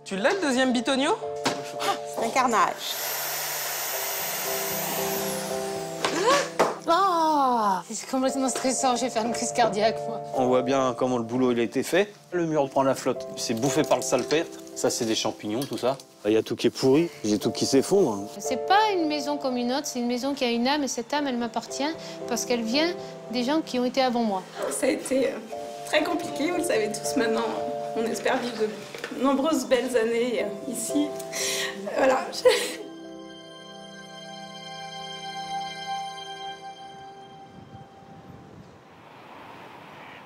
Tu l'as, le deuxième bitonio? C'est un carnage. Ah, c'est complètement stressant, je vais faire une crise cardiaque, moi. On voit bien comment le boulot il a été fait. Le mur prend la flotte, c'est bouffé par le salpêtre. Ça, c'est des champignons, tout ça. Il y a tout qui est pourri, il y a tout qui s'effondre. C'est pas une maison comme une autre, c'est une maison qui a une âme, et cette âme, elle m'appartient parce qu'elle vient des gens qui ont été avant moi. Ça a été très compliqué, vous le savez tous maintenant. On espère vivre de nombreuses belles années ici. Voilà.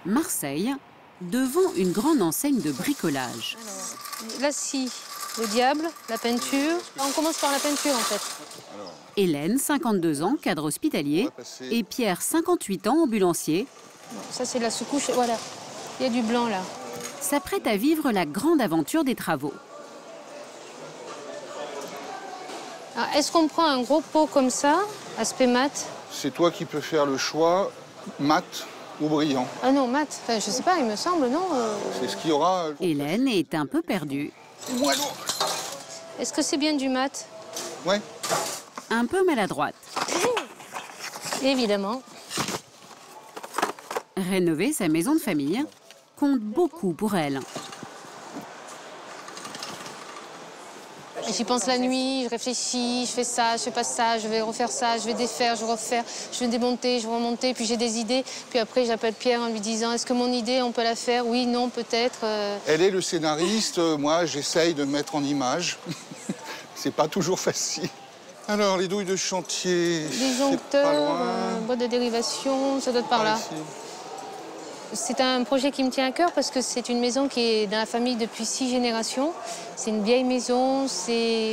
Marseille, devant une grande enseigne de bricolage. Alors, la scie, le diable, la peinture. On commence par la peinture, en fait. Hélène, 52 ans, cadre hospitalier, et Pierre, 58 ans, ambulancier. Ça, c'est la sous-couche, voilà. Il y a du blanc, là. S'apprête à vivre la grande aventure des travaux. Est-ce qu'on prend un gros pot comme ça, aspect mat? C'est toi qui peux faire le choix, mat ou brillant. Ah non, mat. Enfin, je sais pas, il me semble, non C'est ce qu'il y aura. Hélène est un peu perdue. Moins lourd. Est-ce que c'est bien du mat? Ouais. Un peu maladroite. Évidemment. Rénover sa maison de famille compte beaucoup pour elle. J'y pense la nuit, je réfléchis, je fais ça, je fais pas ça, je vais refaire ça, je vais défaire, je vais refaire, je vais démonter, je vais remonter, puis j'ai des idées. Puis après, j'appelle Pierre en lui disant, est-ce que mon idée, on peut la faire? Oui, non, peut-être. Elle est le scénariste, moi j'essaye de mettre en image. C'est pas toujours facile. Alors, les douilles de chantier, Disjoncteur, boîte de dérivation, ça doit être par là. C'est un projet qui me tient à cœur parce que c'est une maison qui est dans la famille depuis 6 générations. C'est une vieille maison,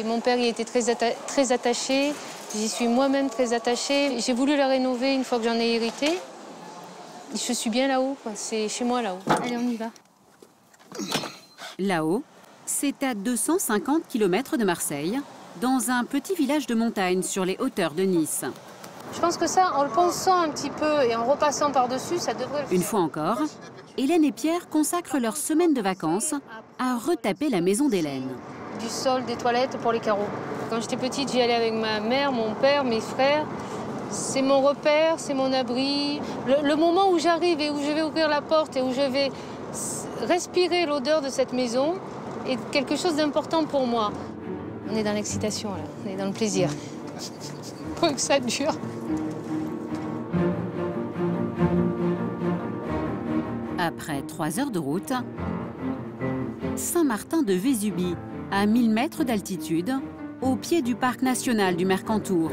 mon père y était très attaché, j'y suis moi-même très attachée. J'ai voulu la rénover une fois que j'en ai hérité. Je suis bien là-haut, c'est chez moi là-haut. Allez, on y va. Là-haut, c'est à 250 km de Marseille, dans un petit village de montagne sur les hauteurs de Nice. Je pense que ça, en le pensant un petit peu et en repassant par-dessus, ça devrait le faire. Une fois encore, Hélène et Pierre consacrent leur semaine de vacances à retaper la maison d'Hélène. Du sol, des toilettes pour les carreaux. Quand j'étais petite, j'y allais avec ma mère, mon père, mes frères. C'est mon repère, c'est mon abri. Le moment où j'arrive et où je vais ouvrir la porte et où je vais respirer l'odeur de cette maison est quelque chose d'important pour moi. On est dans l'excitation, là. On est dans le plaisir. Faut que ça dure. Après 3 heures de route, Saint-Martin-de-Vésubie, à 1000 mètres d'altitude, au pied du parc national du Mercantour.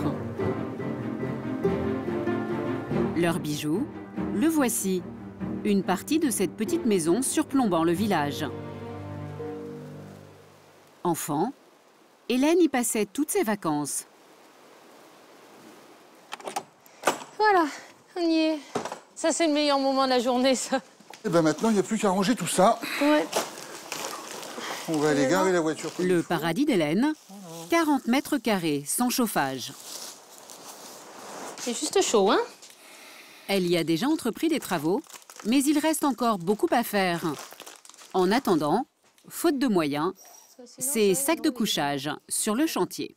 Leur bijou, le voici, une partie de cette petite maison surplombant le village. Enfant, Hélène y passait toutes ses vacances. Voilà, on y est. Ça, c'est le meilleur moment de la journée, ça. Et ben maintenant, il n'y a plus qu'à ranger tout ça. Ouais. On va aller garer la voiture. Le paradis d'Hélène, 40 mètres carrés, sans chauffage. C'est juste chaud, hein? Elle y a déjà entrepris des travaux, mais il reste encore beaucoup à faire. En attendant, faute de moyens, c'est sacs de couchage sur le chantier.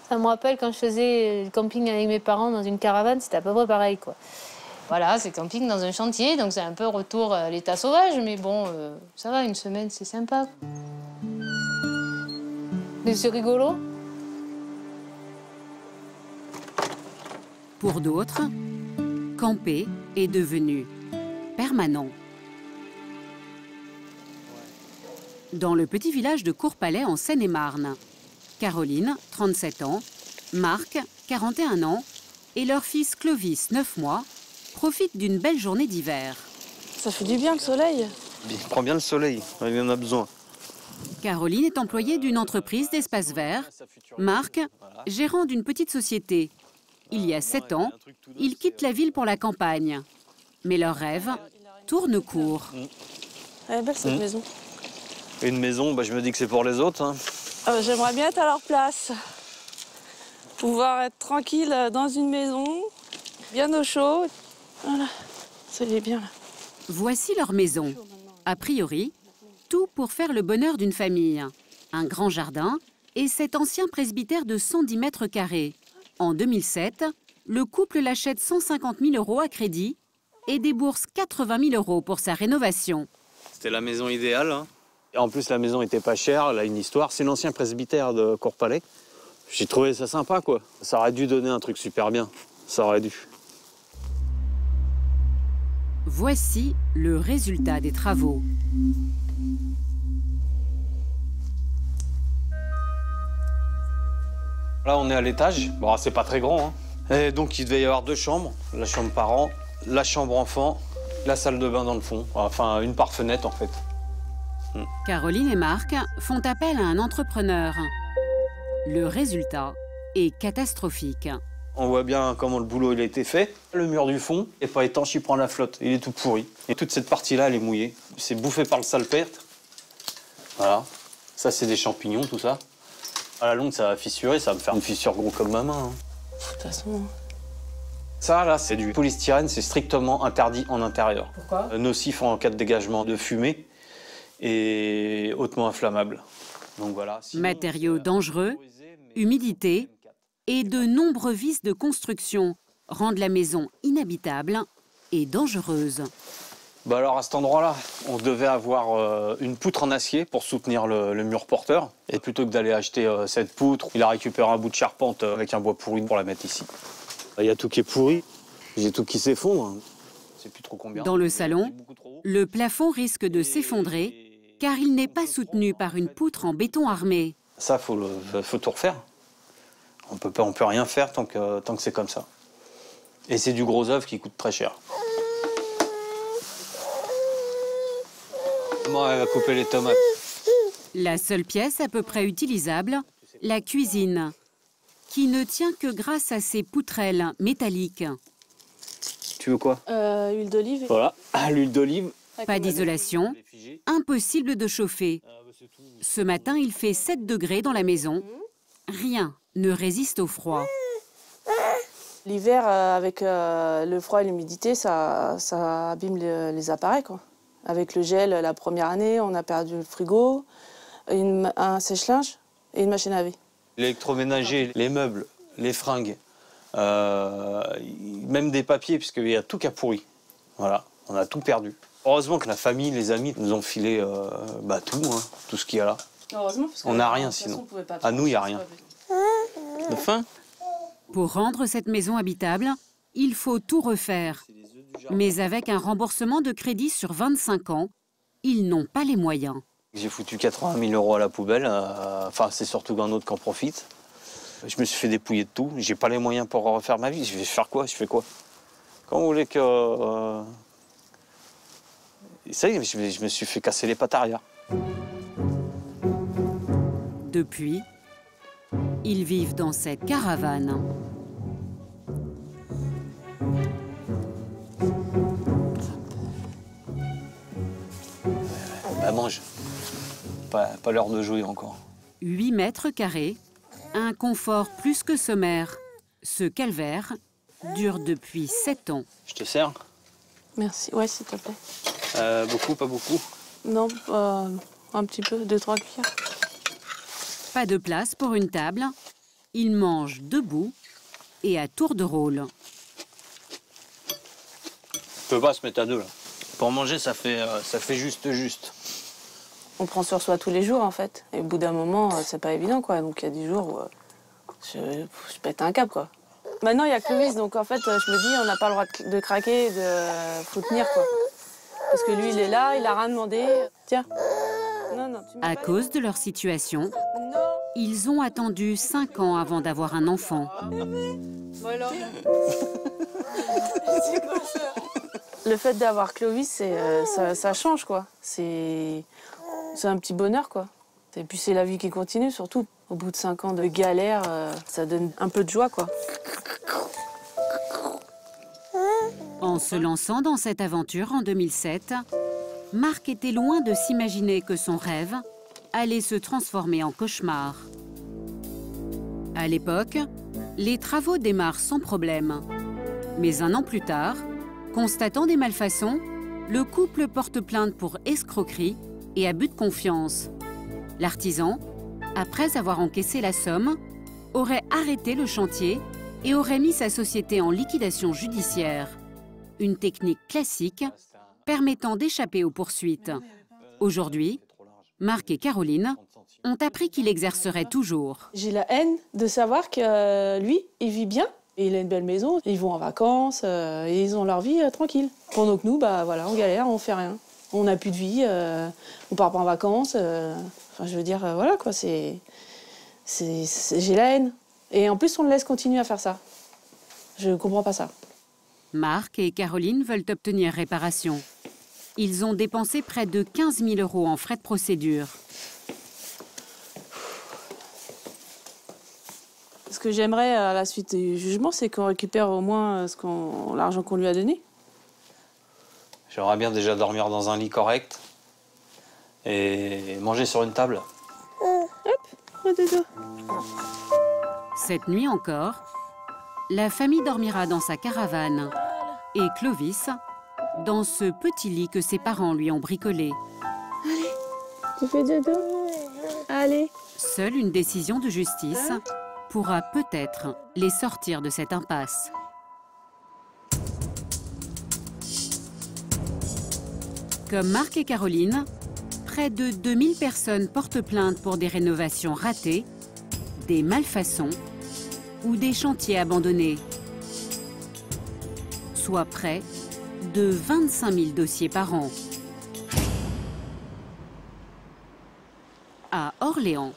Ça me rappelle quand je faisais le camping avec mes parents dans une caravane, c'était à peu près pareil, quoi. Voilà, c'est camping dans un chantier, donc c'est un peu retour à l'état sauvage, mais bon, ça va, une semaine, c'est sympa. Mais c'est rigolo. Pour d'autres, camper est devenu permanent. Dans le petit village de Courpalais, en Seine-et-Marne, Caroline, 37 ans, Marc, 41 ans, et leur fils Clovis, 9 mois, profitent d'une belle journée d'hiver. Ça fait du bien le soleil. Il prend bien le soleil, il en a besoin. Caroline est employée d'une entreprise d'espace vert. Marc, gérant d'une petite société. Il y a 7 ans, ils quittent la ville pour la campagne. Mais leur rêve tourne court. Elle est belle cette maison. Une maison, je me dis que c'est pour les autres. Hein. J'aimerais bien être à leur place. Pouvoir être tranquille dans une maison, bien au chaud. Voilà, ça y est bien là. Voici leur maison. A priori, Tout pour faire le bonheur d'une famille. Un grand jardin et cet ancien presbytère de 110 mètres carrés. En 2007, le couple l'achète 150 000 € à crédit et débourse 80 000 € pour sa rénovation. C'était la maison idéale. Hein. Et en plus, la maison était pas chère, elle a une histoire. C'est l'ancien presbytère de Courpalais. J'ai trouvé ça sympa, quoi. Ça aurait dû donner un truc super bien. Ça aurait dû. Voici le résultat des travaux. Là, on est à l'étage. Bon, c'est pas très grand. Hein. Et donc, il devait y avoir 2 chambres. La chambre parent, la chambre enfant, la salle de bain dans le fond. Enfin, une par fenêtre, en fait. Caroline et Marc font appel à un entrepreneur. Le résultat est catastrophique. On voit bien comment le boulot il a été fait. Le mur du fond n'est pas étanche, il prend la flotte. Il est tout pourri. Et toute cette partie-là, elle est mouillée. C'est bouffé par le salpêtre. Voilà. Ça, c'est des champignons, tout ça. À la longue, ça va fissurer. Ça va me faire une fissure gros comme ma main. Hein. De toute façon... Ça, là, c'est du polystyrène. C'est strictement interdit en intérieur. Pourquoi? Nocif en cas de dégagement de fumée et hautement inflammable. Donc voilà. Sinon, Matériaux dangereux, humidité et de nombreux vices de construction rendent la maison inhabitable et dangereuse. Bah alors à cet endroit-là, on devait avoir une poutre en acier pour soutenir le mur porteur. Et plutôt que d'aller acheter cette poutre, il a récupéré un bout de charpente avec un bois pourri pour la mettre ici. Il y a tout qui est pourri, j'ai tout qui s'effondre. Je sais plus trop combien. Dans le salon, le plafond risque de s'effondrer car il n'est pas soutenu par une poutre en béton armé. Ça, faut tout refaire. On peut rien faire tant que c'est comme ça. Et c'est du gros œuvre qui coûte très cher. Maman, elle va couper les tomates. La seule pièce à peu près utilisable, la cuisine, qui ne tient que grâce à ses poutrelles métalliques. Tu veux quoi? Huile d'olive. Voilà, l'huile d'olive. Pas d'isolation, impossible de chauffer. Ce matin, il fait 7 degrés dans la maison. Rien ne résiste au froid. L'hiver, avec le froid et l'humidité, ça abîme les appareils, quoi. Avec le gel, la première année, on a perdu le frigo, un sèche-linge et une machine à laver. L'électroménager, les meubles, les fringues, même des papiers, puisqu'il y a tout qui a pourri. Voilà, on a tout perdu. Heureusement que la famille, les amis nous ont filé tout ce qu'il y a là. Heureusement, parce on n'a rien sinon. À nous, il n'y a rien. De faim. Pour rendre cette maison habitable, il faut tout refaire. Mais avec un remboursement de crédit sur 25 ans, ils n'ont pas les moyens. J'ai foutu 80 000 € à la poubelle. Enfin, c'est surtout un autre qui en profite. Je me suis fait dépouiller de tout. J'ai pas les moyens pour refaire ma vie. Je vais faire quoi? Je fais quoi? Quand vous voulez que... Ça y est, je me suis fait casser les pattes arrière. Depuis, ils vivent dans cette caravane. Bah mange. Pas l'heure de jouer encore. 8 mètres carrés, un confort plus que sommaire. Ce calvaire dure depuis 7 ans. Je te sers? Merci. Ouais, s'il te plaît. Beaucoup, pas beaucoup? Non, un petit peu, 2-3 cuillères. Pas de place pour une table. Ils mangent debout et à tour de rôle. On peut pas se mettre à deux, là. Pour manger, ça fait juste. On prend sur soi tous les jours, en fait. Et au bout d'un moment, c'est pas évident, quoi. Donc il y a des jours où je pète un câble, quoi. Maintenant, il y a Clovis, donc en fait, je me dis, on n'a pas le droit de craquer, faut tenir, quoi. Parce que lui, il est là, il a rien demandé. Tiens. Non, à cause de leur situation, non. Ils ont attendu 5 ans avant d'avoir un enfant. Voilà. Le fait d'avoir Clovis, ça change, quoi. C'est un petit bonheur, quoi. Et puis c'est la vie qui continue, surtout. Au bout de 5 ans de galère, ça donne un peu de joie, quoi. En se lançant dans cette aventure en 2007, Marc était loin de s'imaginer que son rêve allait se transformer en cauchemar. À l'époque, les travaux démarrent sans problème. Mais un an plus tard, constatant des malfaçons, le couple porte plainte pour escroquerie et abus de confiance. L'artisan, après avoir encaissé la somme, aurait arrêté le chantier et aurait mis sa société en liquidation judiciaire. Une technique classique permettant d'échapper aux poursuites. Aujourd'hui, Marc et Caroline ont appris qu'il exercerait toujours. J'ai la haine de savoir que lui, il vit bien. Il a une belle maison, ils vont en vacances et ils ont leur vie tranquille. Pendant que nous, bah, voilà, on galère, on fait rien. On n'a plus de vie, on part pas en vacances. Enfin, je veux dire, voilà quoi, j'ai la haine. Et en plus, on le laisse continuer à faire ça. Je comprends pas ça. Marc et Caroline veulent obtenir réparation. Ils ont dépensé près de 15 000 € en frais de procédure. Ce que j'aimerais à la suite du jugement, c'est qu'on récupère au moins l'argent qu'on lui a donné. J'aimerais bien déjà dormir dans un lit correct et manger sur une table. Hop, dodo. Cette nuit encore, la famille dormira dans sa caravane et Clovis dans ce petit lit que ses parents lui ont bricolé. Allez, tu fais dodo. Allez. Seule une décision de justice pourra peut-être les sortir de cette impasse. Comme Marc et Caroline, près de 2000 personnes portent plainte pour des rénovations ratées, des malfaçons ou des chantiers abandonnés. Soit près de 25 000 dossiers par an. À Orléans,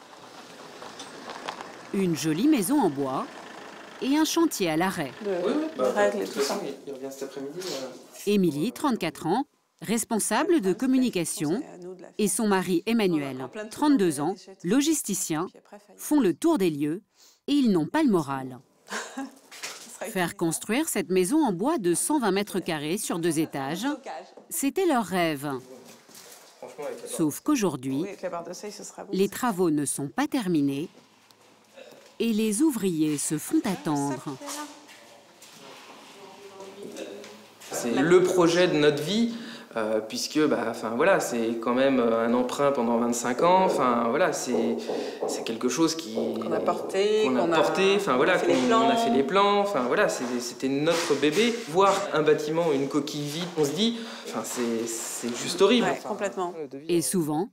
une jolie maison en bois et un chantier à l'arrêt. Règles et tout ça. Il revient cet après-midi. Émilie, 34 ans, responsable de communication, et son mari Emmanuel, 32 ans, logisticien, font le tour des lieux et ils n'ont pas le moral. Faire construire cette maison en bois de 120 mètres carrés sur 2 étages, c'était leur rêve. Sauf qu'aujourd'hui, les travaux ne sont pas terminés et les ouvriers se font attendre. C'est le projet de notre vie, puisque voilà, c'est quand même un emprunt pendant 25 ans. Enfin, voilà, c'est quelque chose qu'on a porté, on a fait les plans. Enfin, voilà, c'était notre bébé. Voir un bâtiment, une coquille vide, on se dit, c'est juste horrible. Ouais, complètement. Et souvent,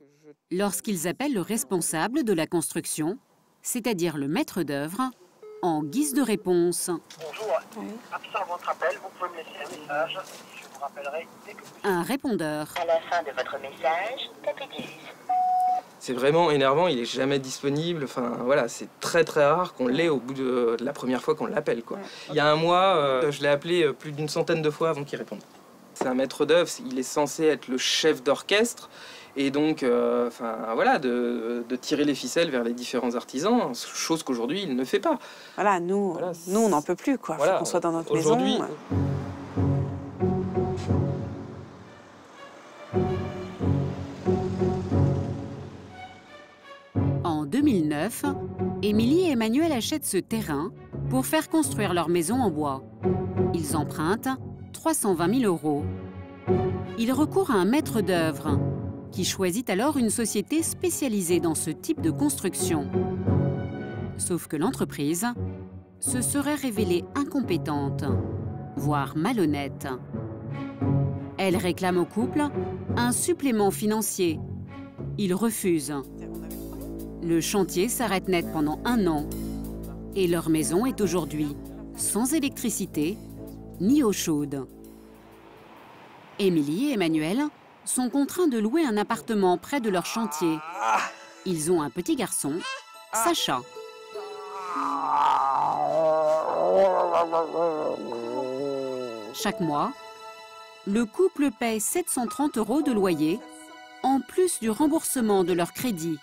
lorsqu'ils appellent le responsable de la construction, c'est-à-dire le maître d'œuvre, en guise de réponse. Bonjour, absent votre appel, vous pouvez me laisser un message. Je vous rappellerai dès que possible. Un répondeur. À la fin de votre message, tapez 10. C'est vraiment énervant, il est jamais disponible. Enfin, voilà, c'est très très rare qu'on l'ait au bout de la première fois qu'on l'appelle, quoi. Il y a un mois, je l'ai appelé plus d'une centaine de fois avant qu'il réponde. C'est un maître d'œuvre, il est censé être le chef d'orchestre. Et donc, voilà, de tirer les ficelles vers les différents artisans, chose qu'aujourd'hui, il ne fait pas. Voilà, nous on n'en peut plus, quoi. Voilà, faut qu'on soit dans notre aujourd'hui, maison. En 2009, Émilie et Emmanuel achètent ce terrain pour faire construire leur maison en bois. Ils empruntent 320 000 €. Ils recourent à un maître d'œuvre qui choisit alors une société spécialisée dans ce type de construction. Sauf que l'entreprise se serait révélée incompétente, voire malhonnête. Elle réclame au couple un supplément financier. Ils refusent. Le chantier s'arrête net pendant 1 an et leur maison est aujourd'hui sans électricité ni eau chaude. Émilie et Emmanuel sont contraints de louer un appartement près de leur chantier. Ils ont un petit garçon, Sacha. Chaque mois, le couple paie 730 € de loyer, en plus du remboursement de leur crédit.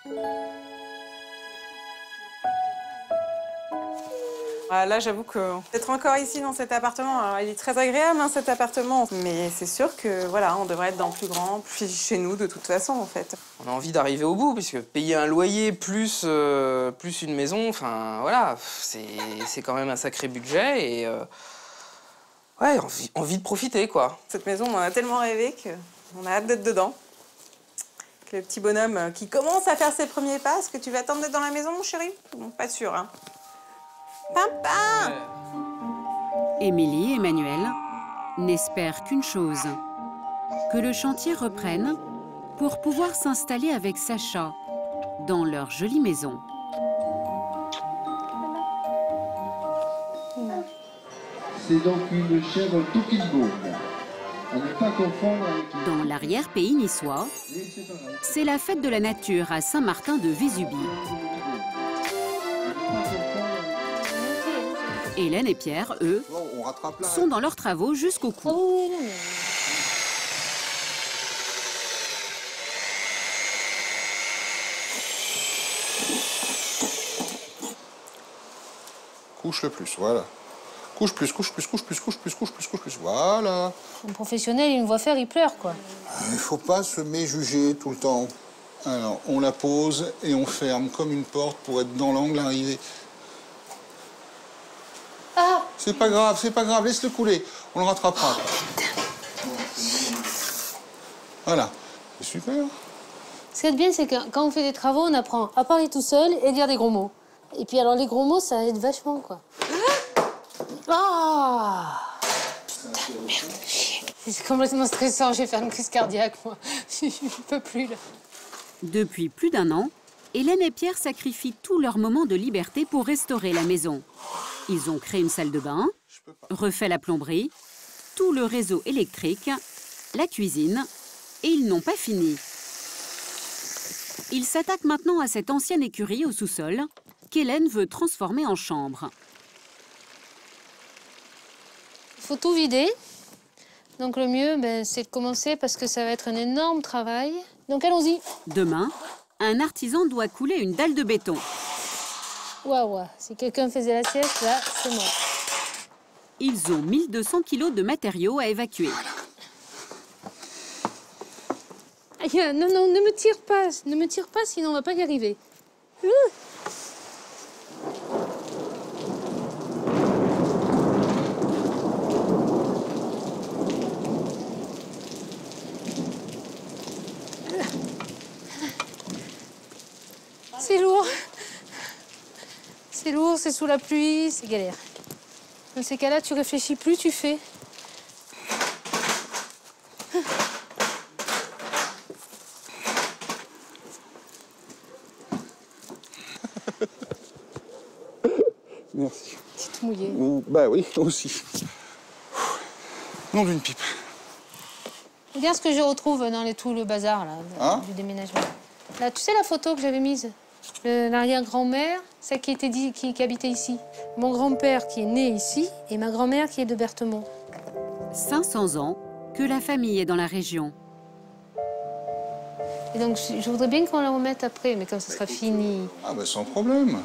Là, j'avoue que d'être encore ici dans cet appartement, alors il est très agréable, hein, cet appartement, mais c'est sûr que voilà, on devrait être dans plus grand, plus chez nous de toute façon, en fait. On a envie d'arriver au bout, puisque payer un loyer plus une maison, enfin voilà, c'est quand même un sacré budget et ouais, envie de profiter, quoi. Cette maison, on en a tellement rêvé qu'on a hâte d'être dedans. Le petit bonhomme qui commence à faire ses premiers pas. Est-ce que tu vas attendre d'être dans la maison, mon chéri? Bon, pas sûr, hein. Papa! Émilie et Emmanuel n'espèrent qu'une chose, que le chantier reprenne pour pouvoir s'installer avec Sacha dans leur jolie maison. C'est donc une chèvre Tokimbo. À ne pas confondre avec... Dans l'arrière-pays niçois, c'est la fête de la nature à Saint-Martin-de-Vésubie. Hélène et Pierre, eux, sont dans leurs travaux jusqu'au cou. Couche le plus, voilà. Couche plus, couche plus, couche plus, couche plus, couche plus, couche plus, voilà. Un professionnel, il me voit faire, il pleure, quoi. Il ne faut pas se méjuger tout le temps. Alors, on la pose et on ferme comme une porte pour être dans l'angle arrivé. Ah! C'est pas grave, laisse-le couler. On le rattrapera. Voilà, c'est super. Ce qui est bien, c'est que quand on fait des travaux, on apprend à parler tout seul et dire des gros mots. Et puis alors, les gros mots, ça aide vachement, quoi. Ah! Putain, merde. C'est complètement stressant, je vais faire une crise cardiaque, moi. Je ne peux plus, là. Depuis plus d'un an, Hélène et Pierre sacrifient tous leurs moments de liberté pour restaurer la maison. Ils ont créé une salle de bain, refait la plomberie, tout le réseau électrique, la cuisine, et ils n'ont pas fini. Ils s'attaquent maintenant à cette ancienne écurie au sous-sol qu'Hélène veut transformer en chambre. Il faut tout vider. Donc le mieux, c'est de commencer parce que ça va être un énorme travail. Donc allons-y. Demain, un artisan doit couler une dalle de béton. Waouh, si quelqu'un faisait la sieste, là, c'est moi. Ils ont 1200 kilos de matériaux à évacuer. Aïe, non, ne me tire pas. Ne me tire pas, sinon on va pas y arriver. C'est lourd. C'est lourd, c'est sous la pluie, c'est galère. Dans ces cas-là, tu réfléchis plus, tu fais. Merci. Petite mouillée. Bah oui, aussi. Nom d'une pipe. Regarde ce que je retrouve dans tout le bazar là, du déménagement. Là, tu sais la photo que j'avais mise? L'arrière-grand-mère, celle qui habitait ici. Mon grand-père qui est né ici et ma grand-mère qui est de Berthemont. 500 ans que la famille est dans la région. Et donc, je voudrais bien qu'on la remette après, mais quand ça sera fini. Ah bah sans problème.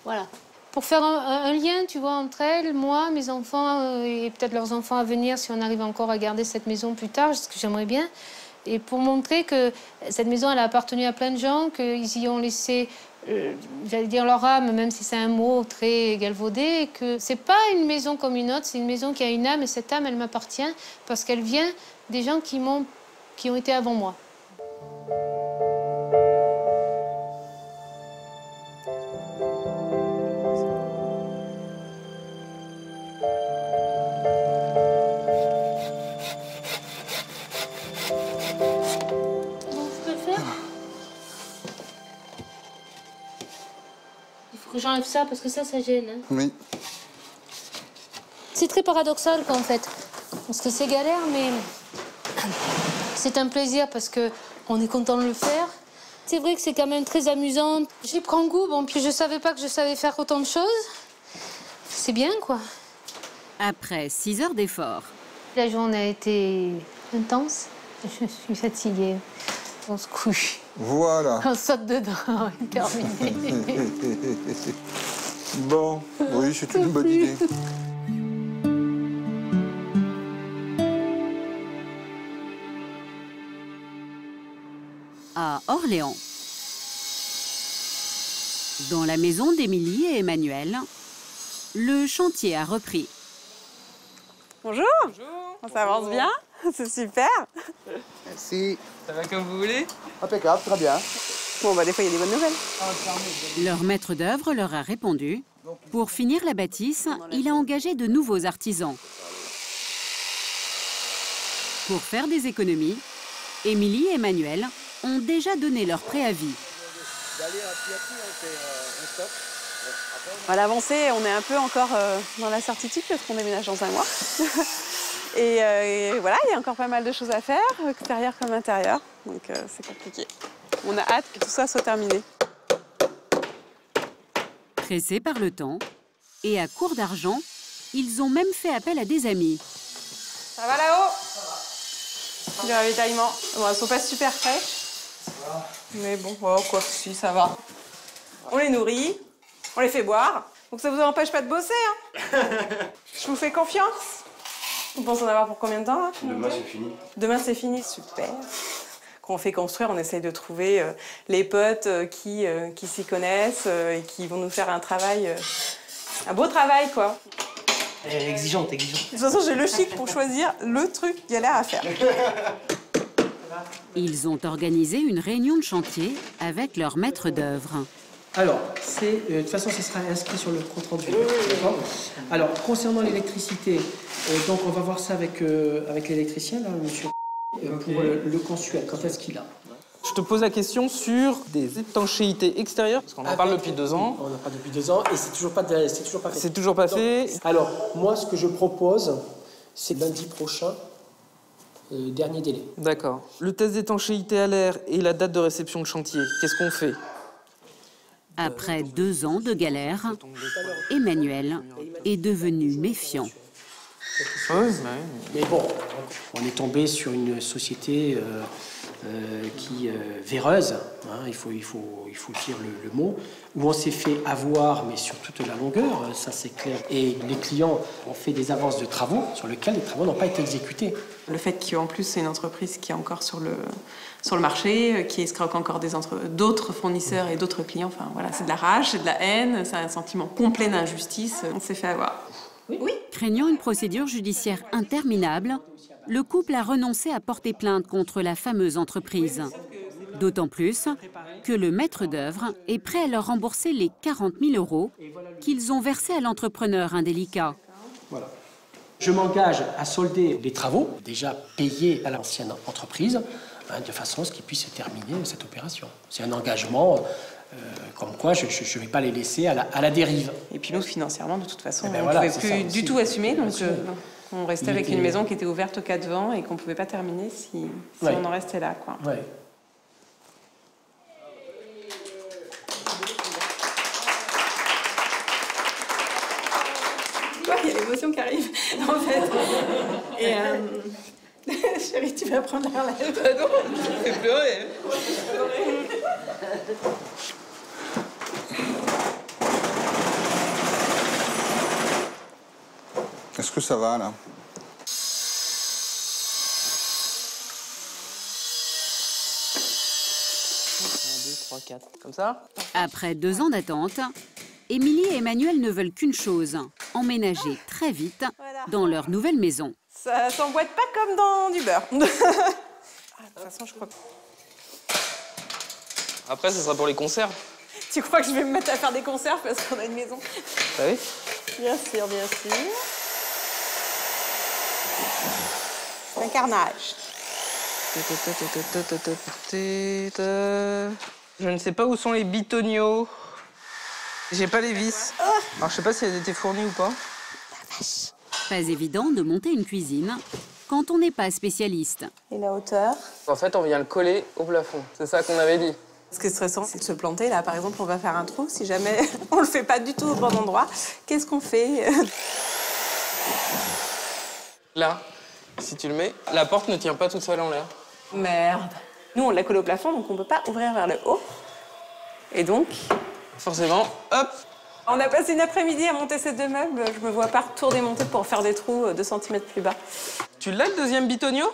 Voilà. Pour faire un lien, tu vois, entre elles, moi, mes enfants et peut-être leurs enfants à venir, si on arrive encore à garder cette maison plus tard, ce que j'aimerais bien. Et pour montrer que cette maison, elle a appartenu à plein de gens, qu'ils y ont laissé, j'allais dire leur âme, même si c'est un mot très galvaudé, et que c'est pas une maison comme une autre, c'est une maison qui a une âme, et cette âme, elle m'appartient parce qu'elle vient des gens qui ont été avant moi. J'enlève ça parce que ça gêne. Hein. Oui. C'est très paradoxal, quoi, en fait. Parce que c'est galère, mais c'est un plaisir parce qu'on est content de le faire. C'est vrai que c'est quand même très amusant. J'y prends goût, bon, puis je savais pas que je savais faire autant de choses. C'est bien, quoi. Après 6 heures d'effort. La journée a été intense. Je suis fatiguée. On se couche. Voilà. On saute dedans, terminé. Bon, oui, c'est une bonne idée. À Orléans. Dans la maison d'Émilie et Emmanuel, le chantier a repris. Bonjour. Bonjour. Ça avance bien? C'est super. Merci. Ça va comme vous voulez? Impeccable, très bien. Bon, bah des fois, il y a des bonnes nouvelles. Leur maître d'œuvre leur a répondu. Pour finir la bâtisse, il a engagé de nouveaux artisans. Pour faire des économies, Émilie et Emmanuel ont déjà donné leur préavis. À l'avancée, on est un peu encore dans l'incertitude parce qu'on déménage dans un mois. Et voilà, il y a encore pas mal de choses à faire, extérieur comme intérieur. Donc c'est compliqué. On a hâte que tout ça soit terminé. Pressés par le temps et à court d'argent, ils ont même fait appel à des amis. Ça va là-haut? Du ravitaillement. Bon, elles sont pas super fraîches. Mais bon, oh, quoi que si, ça va. On les nourrit, on les fait boire. Donc ça vous empêche pas de bosser, hein. Je vous fais confiance. Vous pensez en avoir pour combien de temps là? Demain c'est fini. Demain c'est fini, super. Quand on fait construire, on essaye de trouver les potes qui s'y connaissent et qui vont nous faire un travail, un beau travail quoi. Exigeante. De toute façon, j'ai le chic pour choisir le truc galère à faire. Ils ont organisé une réunion de chantier avec leur maître d'œuvre. Alors, de toute façon, ce sera inscrit sur le compte rendu. Alors, concernant l'électricité, donc on va voir ça avec l'électricien, là, monsieur, pour le consuel, quand est-ce qu'il a. Je te pose la question sur des étanchéités extérieures, parce qu'on en parle depuis 2 ans. On en parle depuis 2 ans et c'est toujours pas fait. C'est toujours pas fait. Alors, moi, ce que je propose, c'est lundi prochain, dernier délai. D'accord. Le test d'étanchéité à l'air et la date de réception de chantier, qu'est-ce qu'on fait? Après 2 ans de galère, Emmanuel est devenu méfiant. Mais bon, on est tombé sur une société qui véreuse, hein, il faut dire le mot, où on s'est fait avoir, mais sur toute la longueur, ça c'est clair. Et les clients ont fait des avances de travaux sur lesquels les travaux n'ont pas été exécutés. Le fait qu'en plus c'est une entreprise qui est encore sur le marché, qui escroque encore d'autres fournisseurs et d'autres clients, enfin voilà, c'est de la rage, c'est de la haine, c'est un sentiment complet d'injustice, on s'est fait avoir. Oui. Craignant une procédure judiciaire interminable, le couple a renoncé à porter plainte contre la fameuse entreprise. D'autant plus que le maître d'œuvre est prêt à leur rembourser les 40 000 € qu'ils ont versés à l'entrepreneur indélicat. Voilà. Je m'engage à solder les travaux déjà payés à l'ancienne entreprise, hein, de façon à ce qu'ils puissent terminer cette opération. C'est un engagement comme quoi je ne vais pas les laisser à la dérive. Et puis nous, financièrement, de toute façon, on ne voilà, pouvait plus du tout assumer. Donc on restait avec une maison qui était ouverte au cas de vent et qu'on ne pouvait pas terminer si on en restait là, quoi. Ouais. Il y a l'émotion qui arrive, en fait. Et chérie, tu vas prendre l'air là. Ah non, tu fais pleurer. Est-ce que ça va, là? 3, 4, comme ça. Après 2 ans d'attente, Émilie et Emmanuel ne veulent qu'une chose, emménager très vite dans leur nouvelle maison. Ça s'emboîte pas comme dans du beurre. De toute façon, je crois. Après, ce sera pour les conserves. Tu crois que je vais me mettre à faire des conserves parce qu'on a une maison? Ah oui? Bien sûr, bien sûr. C'est un carnage. Je ne sais pas où sont les bitoniaux. J'ai pas les vis. Alors, je sais pas si elles étaient fournies ou pas. Pas évident de monter une cuisine quand on n'est pas spécialiste. Et la hauteur? En fait, on vient le coller au plafond. C'est ça qu'on avait dit. Ce qui est stressant, c'est de se planter. Là, par exemple, on va faire un trou. Si jamais on le fait pas du tout au bon endroit, qu'est-ce qu'on fait? Là, si tu le mets, la porte ne tient pas toute seule en l'air. Merde. Nous, on l'a collé au plafond, donc on peut pas ouvrir vers le haut. Et donc... Forcément, hop! On a passé une après-midi à monter ces 2 meubles. Je me vois pas tour-démonter pour faire des trous 2 cm plus bas. Tu l'as, le deuxième bitonio?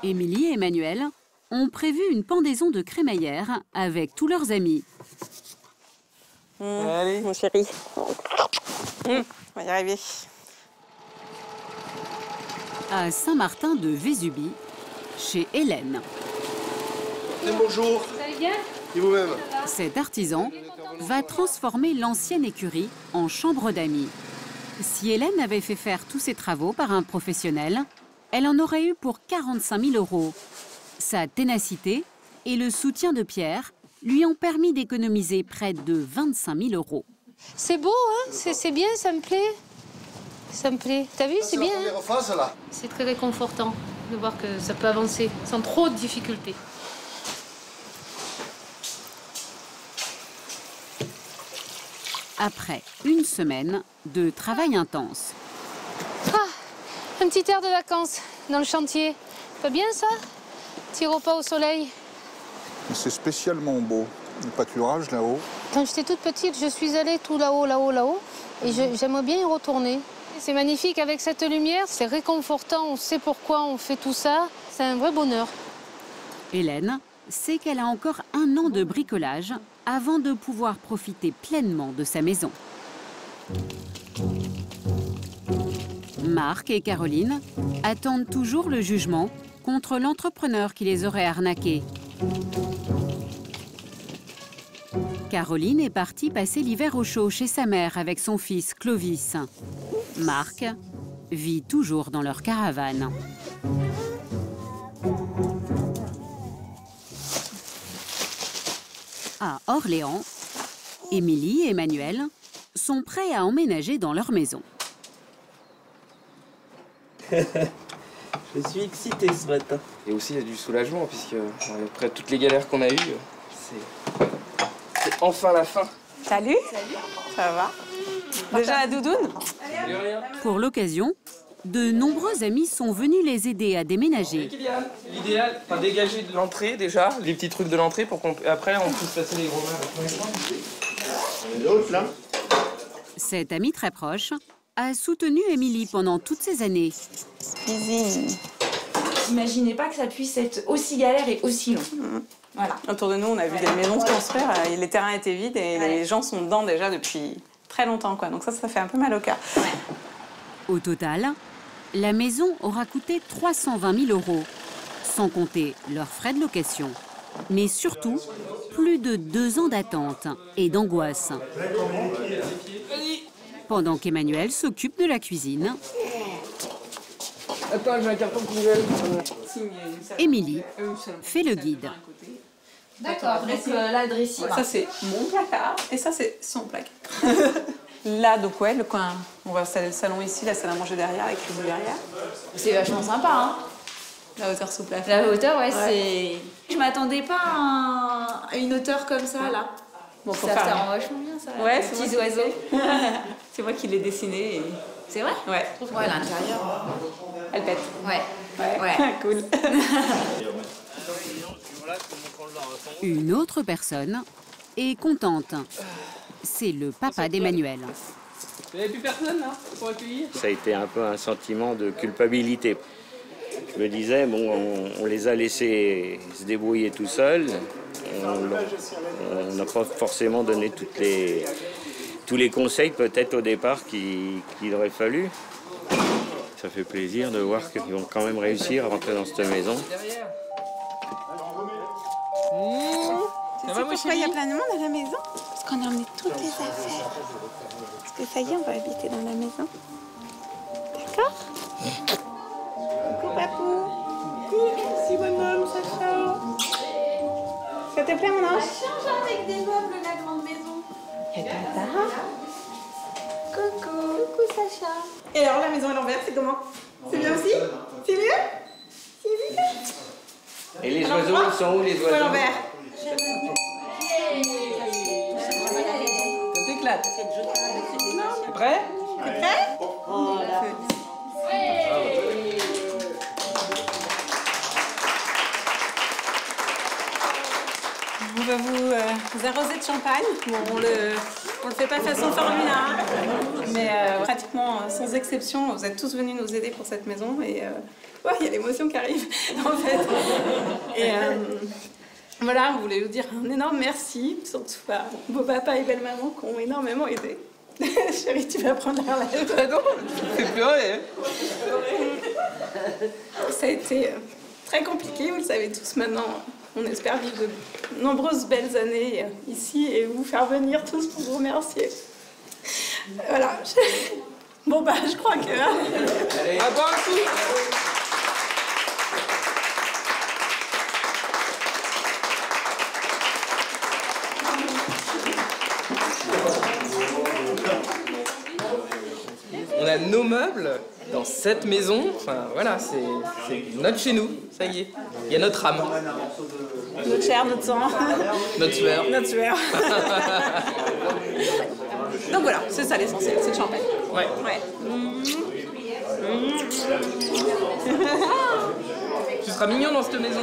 Émilie et Emmanuel ont prévu une pendaison de crémaillère avec tous leurs amis. Allez. Mon chéri. On va y arriver. À Saint-Martin de Vésubie, chez Hélène. Bonjour. Vous allez bien? Et vous-même? Cet artisan va transformer l'ancienne écurie en chambre d'amis. Si Hélène avait fait faire tous ses travaux par un professionnel, elle en aurait eu pour 45 000 €. Sa ténacité et le soutien de Pierre lui ont permis d'économiser près de 25 000 €. C'est beau, hein? C'est bien, ça me plaît. Ça me plaît. T'as vu, c'est bien. Hein? C'est très réconfortant de voir que ça peut avancer sans trop de difficultés. Après une semaine de travail intense. Ah, un petit air de vacances dans le chantier. Pas bien ça? Petit repas au soleil. C'est spécialement beau, le pâturage là-haut. Quand j'étais toute petite, je suis allée tout là-haut, là-haut. Et j'aimerais bien y retourner. C'est magnifique avec cette lumière, c'est réconfortant, on sait pourquoi on fait tout ça. C'est un vrai bonheur. Hélène sait qu'elle a encore 1 an de bricolage avant de pouvoir profiter pleinement de sa maison. Marc et Caroline attendent toujours le jugement contre l'entrepreneur qui les aurait arnaqués. Caroline est partie passer l'hiver au chaud chez sa mère avec son fils Clovis. Marc vit toujours dans leur caravane. À Orléans, Émilie et Emmanuel sont prêts à emménager dans leur maison. Je suis excité ce matin. Et aussi, il y a du soulagement, puisque après toutes les galères qu'on a eues, c'est enfin la fin. Salut. Ça va? Déjà la doudoune? Pour l'occasion, de nombreux amis sont venus les aider à déménager. L'idéal, dégager de l'entrée déjà, les petits trucs de l'entrée pour qu'après on puisse passer les gros meubles. Cet ami très proche a soutenu Émilie pendant toutes ces années. Cuisine. Imaginez pas que ça puisse être aussi galère et aussi long. Voilà. Autour de nous, on a vu des maisons se construire, les terrains étaient vides et les gens sont dedans déjà depuis très longtemps, quoi. Donc ça fait un peu mal au cœur. Au total, la maison aura coûté 320 000 €, sans compter leurs frais de location. Mais surtout, plus de 2 ans d'attente et d'angoisse. Pendant qu'Emmanuel s'occupe de la cuisine, Attends, j'ai un carton de nouvelles. Émilie fait le guide. D'accord, donc là, dressing. Ça, c'est mon placard et ça, c'est son placard. Là, donc, ouais, le coin. On va installer le salon ici, la salle à manger derrière, la cuisine derrière. C'est vachement sympa, hein? La hauteur sous plafond. La hauteur, ouais, c'est. Je m'attendais pas à une hauteur comme ça, là. Bon, ça rend vachement bien, ça. Ouais, les petits oiseaux. C'est moi qui l'ai dessiné. Et... C'est vrai? Ouais. Ouais, l'intérieur. Elle pète. Ouais. Cool. Une autre personne est contente. C'est le papa d'Emmanuel. Il n'y avait plus personne là pour accueillir? Ça a été un peu un sentiment de culpabilité. Je me disais, bon, on les a laissés se débrouiller tout seuls. On n'a pas forcément donné tous les conseils peut-être au départ qu'il aurait fallu. Ça fait plaisir de voir qu'ils vont quand même réussir à rentrer dans cette maison. Tu sais pourquoi il y a plein de monde à la maison? Parce qu'on a emmené toutes les affaires. Parce que ça y est, on va habiter dans la maison. D'accord? Coucou, papou. Merci, bonhomme, Sacha. Ça te plaît, mon ange? Ça change avec des meubles, la grande maison. Et tata. Coucou. Coucou, Sacha. Et alors, la maison à l'envers, c'est comment? C'est bien aussi? C'est mieux? C'est mieux? Et les oiseaux, ils sont où les oiseaux? À l'envers. Ça t'éclate. T'es prêt? T'es prêt? On va vous arroser de champagne. Bon, on le fait pas façon Formule 1, mais pratiquement sans exception, vous êtes tous venus nous aider pour cette maison et il y a l'émotion qui arrive en fait. Et Voilà, on voulait vous dire un énorme merci, surtout à beau papa et belle maman qui ont énormément aidé. Chérie, tu vas prendre la relève. Pardon, tu fais pleurer. Hein. Ça a été très compliqué, vous le savez tous maintenant. On espère vivre de nombreuses belles années ici et vous faire venir tous pour vous remercier. Voilà. Bon bah, je crois que... Allez, à boire un coup. On a nos meubles dans cette maison, enfin voilà, c'est notre chez nous, ça y est. Il y a notre âme. Notre chair, notre sang. Notre sueur. Notre sueur. Donc voilà, c'est ça l'essentiel, c'est le champagne. Ouais. Tu seras mignon dans cette maison.